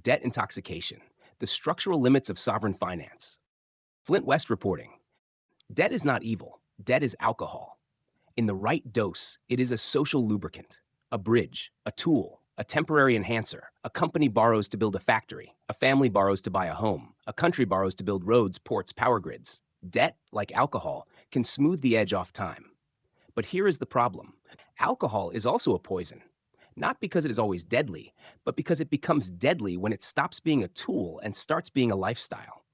Debt intoxication, the structural limits of sovereign finance. Flint West reporting. Debt is not evil. Debt is alcohol. In the right dose, it is a social lubricant, a bridge, a tool, a temporary enhancer. A company borrows to build a factory. A family borrows to buy a home. A country borrows to build roads, ports, power grids. Debt, like alcohol, can smooth the edge off time. But here is the problem. Alcohol is also a poison. Not because it is always deadly, but because it becomes deadly when it stops being a tool and starts being a lifestyle.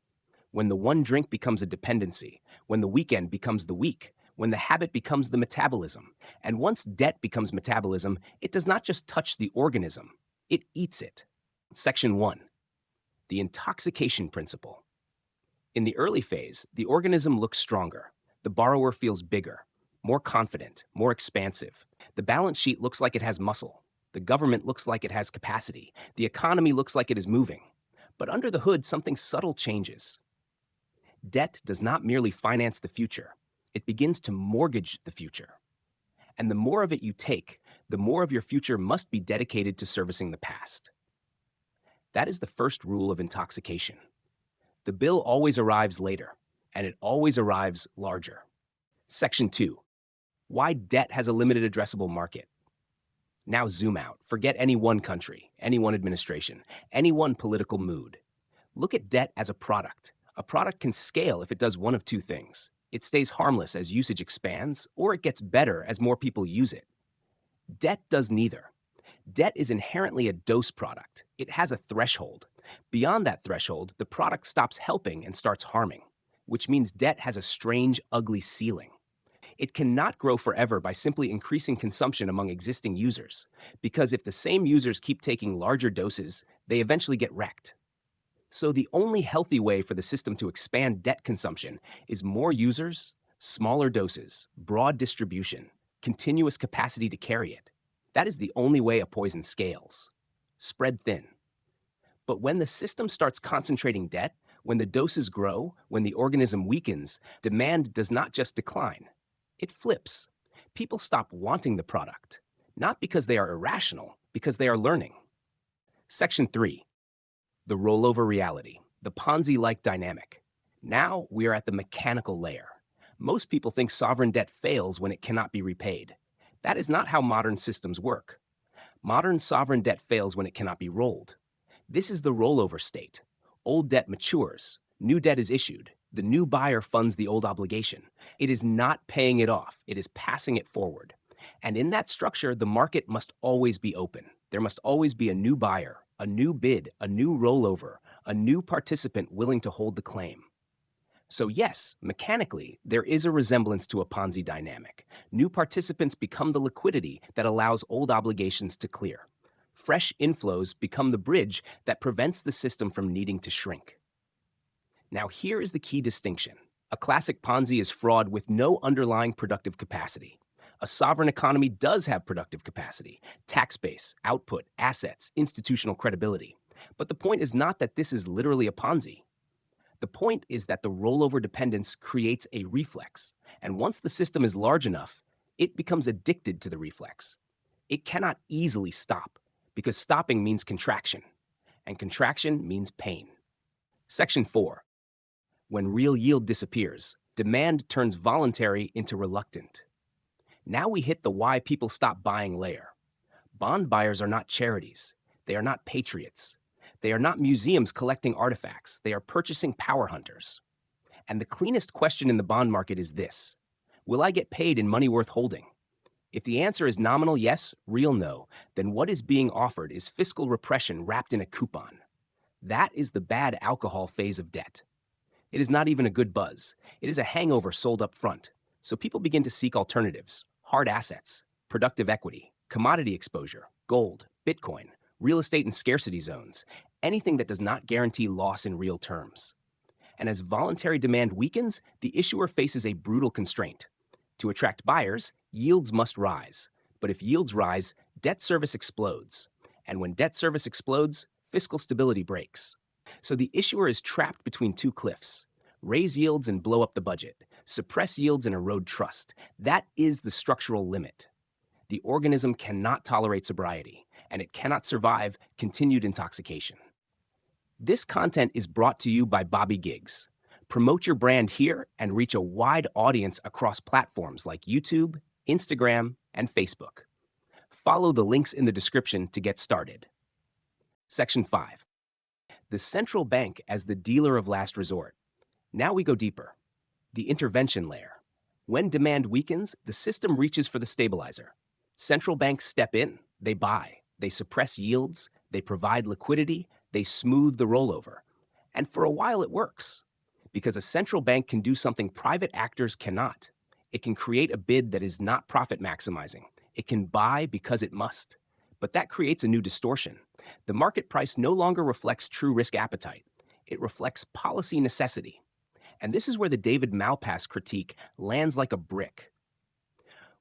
When the one drink becomes a dependency, when the weekend becomes the week, when the habit becomes the metabolism. And once debt becomes metabolism, it does not just touch the organism, it eats it. Section 1. The intoxication principle. In the early phase, the organism looks stronger. The borrower feels bigger, more confident, more expansive. The balance sheet looks like it has muscle. The government looks like it has capacity. The economy looks like it is moving. But under the hood, something subtle changes. Debt does not merely finance the future. It begins to mortgage the future. And the more of it you take, the more of your future must be dedicated to servicing the past. That is the first rule of intoxication. The bill always arrives later, and it always arrives larger. Section 2. Why debt has a limited addressable market. Now zoom out. Forget any one country, any one administration, any one political mood. Look at debt as a product. A product can scale if it does one of two things. It stays harmless as usage expands, or it gets better as more people use it. Debt does neither. Debt is inherently a dose product. It has a threshold. Beyond that threshold, the product stops helping and starts harming, which means debt has a strange, ugly ceiling. It cannot grow forever by simply increasing consumption among existing users, because if the same users keep taking larger doses, they eventually get wrecked. So the only healthy way for the system to expand debt consumption is more users, smaller doses, broad distribution, continuous capacity to carry it. That is the only way a poison scales. Spread thin. But when the system starts concentrating debt, when the doses grow, when the organism weakens, demand does not just decline. It flips. People stop wanting the product, not because they are irrational, because they are learning. Section 3. The rollover reality, the Ponzi-like dynamic. Now we are at the mechanical layer. Most people think sovereign debt fails when it cannot be repaid. That is not how modern systems work. Modern sovereign debt fails when it cannot be rolled. This is the rollover state. Old debt matures. New debt is issued. The new buyer funds the old obligation. It is not paying it off. It is passing it forward. And in that structure, the market must always be open. There must always be a new buyer, a new bid, a new rollover, a new participant willing to hold the claim. So yes, mechanically, there is a resemblance to a Ponzi dynamic. New participants become the liquidity that allows old obligations to clear. Fresh inflows become the bridge that prevents the system from needing to shrink. Now here is the key distinction. A classic Ponzi is fraud with no underlying productive capacity. A sovereign economy does have productive capacity, tax base, output, assets, institutional credibility. But the point is not that this is literally a Ponzi. The point is that the rollover dependence creates a reflex, and once the system is large enough, it becomes addicted to the reflex. It cannot easily stop, because stopping means contraction, and contraction means pain. Section 4. When real yield disappears, demand turns voluntary into reluctant. Now we hit the why people stop buying layer. Bond buyers are not charities. They are not patriots. They are not museums collecting artifacts. They are purchasing power hunters. And the cleanest question in the bond market is this: will I get paid in money worth holding? If the answer is nominal yes, real no, then what is being offered is fiscal repression wrapped in a coupon. That is the bad alcohol phase of debt. It is not even a good buzz. It is a hangover sold up front. So people begin to seek alternatives, hard assets, productive equity, commodity exposure, gold, Bitcoin, real estate in scarcity zones, anything that does not guarantee loss in real terms. And as voluntary demand weakens, the issuer faces a brutal constraint. To attract buyers, yields must rise. But if yields rise, debt service explodes. And when debt service explodes, fiscal stability breaks. So the issuer is trapped between two cliffs. Raise yields and blow up the budget. Suppress yields and erode trust. That is the structural limit. The organism cannot tolerate sobriety, and it cannot survive continued intoxication. This content is brought to you by Bobby Giggs. Promote your brand here and reach a wide audience across platforms like YouTube, Instagram, and Facebook. Follow the links in the description to get started. Section 5. The central bank as the dealer of last resort. Now we go deeper. The intervention layer. When demand weakens, the system reaches for the stabilizer. Central banks step in, they buy, they suppress yields, they provide liquidity, they smooth the rollover. And for a while it works, because a central bank can do something private actors cannot. It can create a bid that is not profit maximizing. It can buy because it must. But that creates a new distortion. The market price no longer reflects true risk appetite. It reflects policy necessity. And this is where the David Malpass critique lands like a brick.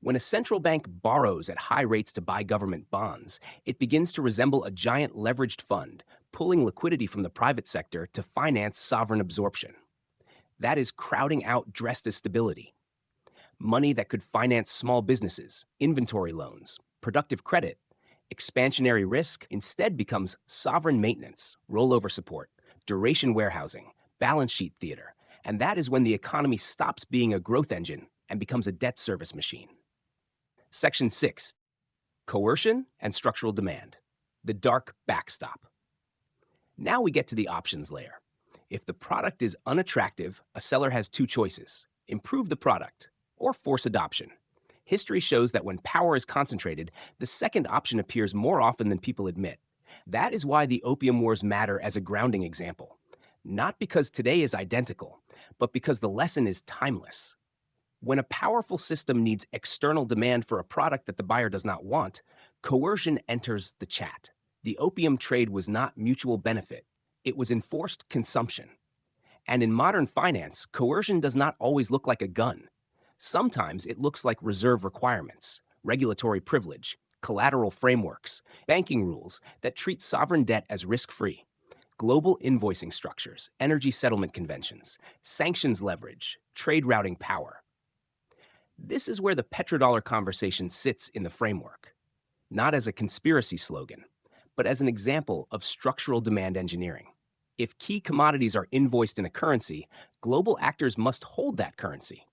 When a central bank borrows at high rates to buy government bonds, it begins to resemble a giant leveraged fund, pulling liquidity from the private sector to finance sovereign absorption. That is crowding out dressed as stability. Money that could finance small businesses, inventory loans, productive credit, expansionary risk instead becomes sovereign maintenance, rollover support, duration warehousing, balance sheet theater, and that is when the economy stops being a growth engine and becomes a debt service machine. Section 6. Coercion and structural demand. The dark backstop. Now we get to the options layer. If the product is unattractive, a seller has two choices: improve the product or force adoption. History shows that when power is concentrated, the second option appears more often than people admit. That is why the opium wars matter as a grounding example. Not because today is identical, but because the lesson is timeless. When a powerful system needs external demand for a product that the buyer does not want, coercion enters the chat. The opium trade was not mutual benefit. It was enforced consumption. And in modern finance, coercion does not always look like a gun. Sometimes it looks like reserve requirements, regulatory privilege, collateral frameworks, banking rules that treat sovereign debt as risk-free, global invoicing structures, energy settlement conventions, sanctions leverage, trade routing power. This is where the petrodollar conversation sits in the framework, not as a conspiracy slogan, but as an example of structural demand engineering. If key commodities are invoiced in a currency, global actors must hold that currency.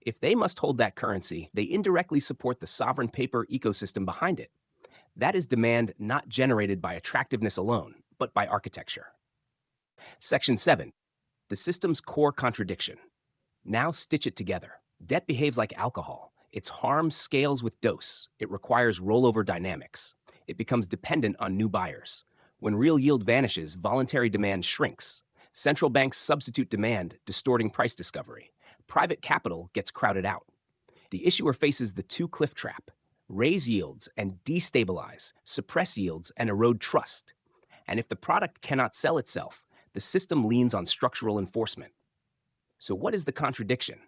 If they must hold that currency, they indirectly support the sovereign paper ecosystem behind it. That is demand not generated by attractiveness alone, but by architecture. Section 7. The system's core contradiction. Now stitch it together. Debt behaves like alcohol. Its harm scales with dose. It requires rollover dynamics. It becomes dependent on new buyers. When real yield vanishes, voluntary demand shrinks. Central banks substitute demand, distorting price discovery. Private capital gets crowded out. The issuer faces the two-cliff trap: raise yields and destabilize, suppress yields and erode trust. And if the product cannot sell itself, the system leans on structural enforcement. So what is the contradiction?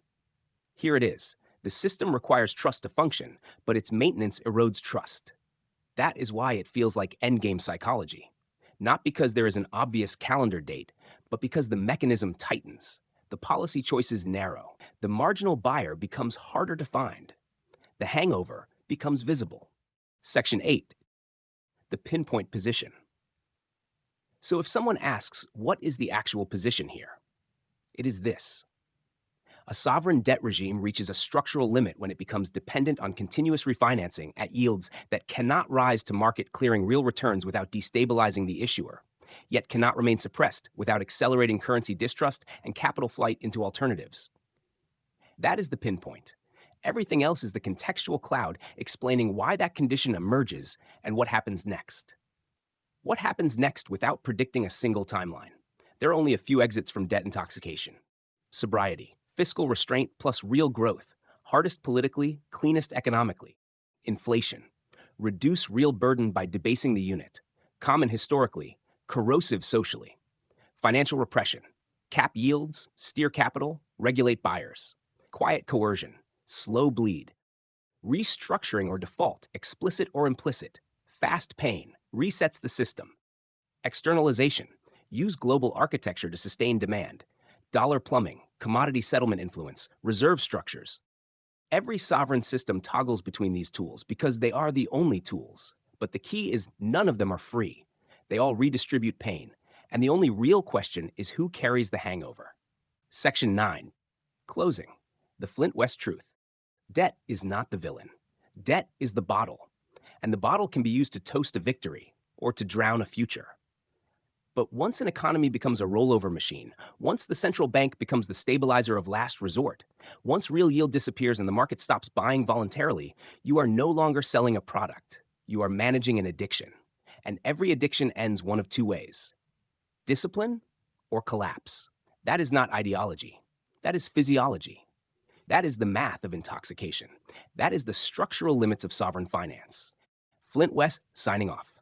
Here it is. The system requires trust to function, but its maintenance erodes trust. That is why it feels like endgame psychology. Not because there is an obvious calendar date, but because the mechanism tightens. The policy choices narrow. The marginal buyer becomes harder to find. The hangover becomes visible. Section 8. The pinpoint position. So if someone asks, what is the actual position here? It is this. A sovereign debt regime reaches a structural limit when it becomes dependent on continuous refinancing at yields that cannot rise to market clearing real returns without destabilizing the issuer, yet cannot remain suppressed without accelerating currency distrust and capital flight into alternatives. That is the pinpoint. Everything else is the contextual cloud explaining why that condition emerges and what happens next. What happens next without predicting a single timeline? There are only a few exits from debt intoxication. Sobriety. Fiscal restraint plus real growth, hardest politically, cleanest economically. Inflation, reduce real burden by debasing the unit, common historically, corrosive socially. Financial repression, cap yields, steer capital, regulate buyers. Quiet coercion, slow bleed. Restructuring or default, explicit or implicit. Fast pain, resets the system. Externalization, use global architecture to sustain demand. Dollar plumbing, commodity settlement influence, reserve structures. Every sovereign system toggles between these tools because they are the only tools. But the key is none of them are free. They all redistribute pain, And the only real question is who carries the hangover. Section 9. Closing. The Flint West Truth. Debt is not the villain. Debt is the bottle. And the bottle can be used to toast a victory or to drown a future. But once an economy becomes a rollover machine, once the central bank becomes the stabilizer of last resort, once real yield disappears and the market stops buying voluntarily, you are no longer selling a product. You are managing an addiction. And every addiction ends one of two ways: discipline or collapse. That is not ideology. That is physiology. That is the math of intoxication. That is the structural limits of sovereign finance. Flint West signing off.